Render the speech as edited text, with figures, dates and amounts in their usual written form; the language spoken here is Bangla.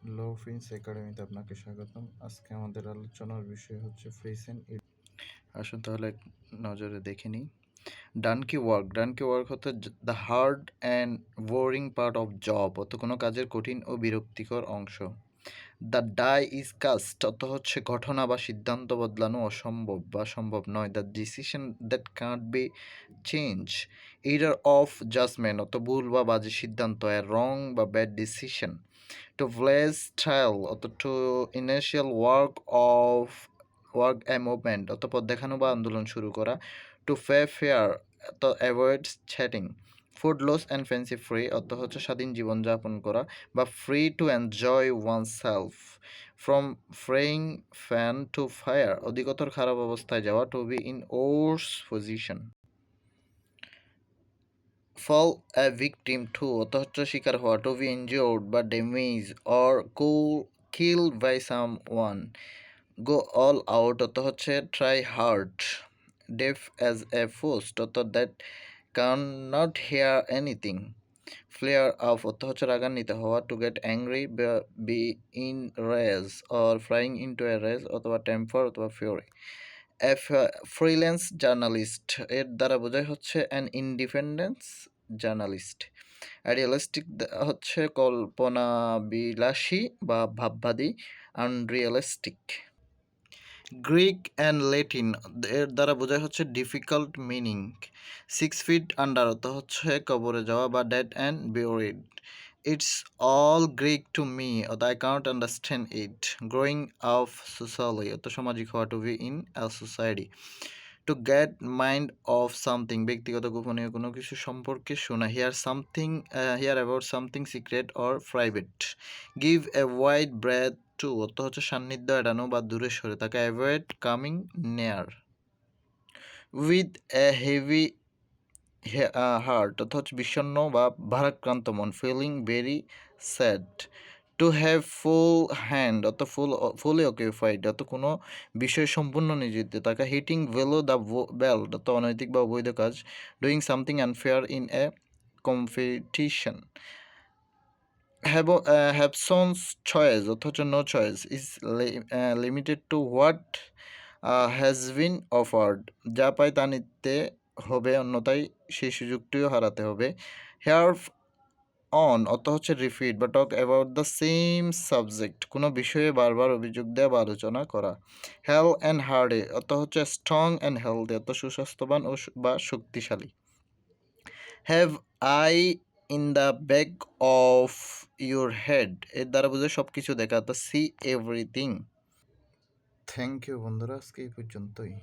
লো ফিন্স একাডেমিতে আপনাকে স্বাগতম। আজকে আমাদের আলোচনার বিষয় হচ্ছে ফ্রেজ এন্ড আসুন তাহলে এক নজরে দেখে নিই। ডানকি ওয়ার্ক হচ্ছে the hard and boring part of job, অর্থ কোনো কাজের কঠিন ও বিরক্তিকর অংশ। দ্য ডাই ইজ কাস্ট অর্থ হচ্ছে ঘটনা বা সিদ্ধান্ত বদলানো অসম্ভব বা সম্ভব নয়। The decision that can't be change, error of judgement অর্থ ভুল বা বাজে সিদ্ধান্ত, এ রং বা bad decision. To blaze trial অর্থাৎ to initial work a movement অর্থাৎ পথ দেখানো বা আন্দোলন শুরু করা। To pay fair তো avoid chatting. Footloose and fancy free অর্থ হচ্ছে স্বাধীন জীবনযাপন করা বা free to enjoy oneself. From frying pan to fire অধিকতর খারাপ অবস্থায় যাওয়া। To be in worse position. Fall a victim to অর্থ হচ্ছে শিকার হওয়া। টু বি ইনজিওর্ড বা damage or kill by someone. Go all out অর্থ হচ্ছে try hard. Deaf as a post অর্থ that can not hair anything. Flare up অর্থ হচ্ছে রাগান্বিত হওয়া। To get angry be in rage or flying into a rage অথবা টেম্পার অথবা ফিউরি। ফ্রিল্যান্স জার্নালিস্ট এর দ্বারা বোঝায় হচ্ছে অ্যান ইন্ডিপেন্ডেন্স জার্নালিস্ট। আইডিয়ালিস্টিক হচ্ছে কল্পনা বিলাসী বা ভাববাদী। আনরিয়ালিস্টিক। গ্রিক অ্যান্ড ল্যাটিন এর দ্বারা বোঝায় হচ্ছে ডিফিকাল্ট মিনিং। 6 ফিট আন্ডার অর্থ হচ্ছে কবরে যাওয়া বা dead and buried. It's all Greek to me অর্থ I can't understand it. Growing up socially অর্থ সামাজিক হওয়া। To be in a society. To get mind of something ব্যক্তিগত গোপনীয় কোনো কিছু সম্পর্কে শোনা। Hear about something secret or private. Give a wide berth to অর্থ হচ্ছে সান্নিধ্য এড়ানো বা দূরে সরে থাকা। Avoid coming near. With a heavy heart অর্থ হচ্ছে বিষণ্ণ বা ভারাক্রান্ত মন। Feeling very sad. To have full hand অর্থ ফুলি অকিউপাইড অর্থ কোনো বিষয়ে সম্পূর্ণ নিয়োজিত থাকা। হিটিং ভেলো দ্য বেল্ট অর্থ অনৈতিক বা অবৈধ কাজ। Doing something unfair in a competition. Hobson's choice অর্থ হচ্ছে no choice is limited to what has been offered, যা পায় তা নিতে হবে অন্যথায় সেই সুযোগটিও হারাতে হবে। হেয়ার অন অর্থ হচ্ছে রিপিট বা talk about the same subject, কোনো বিষয়ে বারবার অভিযোগ দেওয়া বা আলোচনা করা। হেল অ্যান্ড হার্ডে অর্থ হচ্ছে স্ট্রং অ্যান্ড হেলদি অর্থ সুস্বাস্থ্যবান বা শক্তিশালী। Have eye in the back of your head এর দ্বারা বোঝায় সব কিছু দেখা, the see everything. Thank you বন্ধুরা, আজকে এই পর্যন্তই।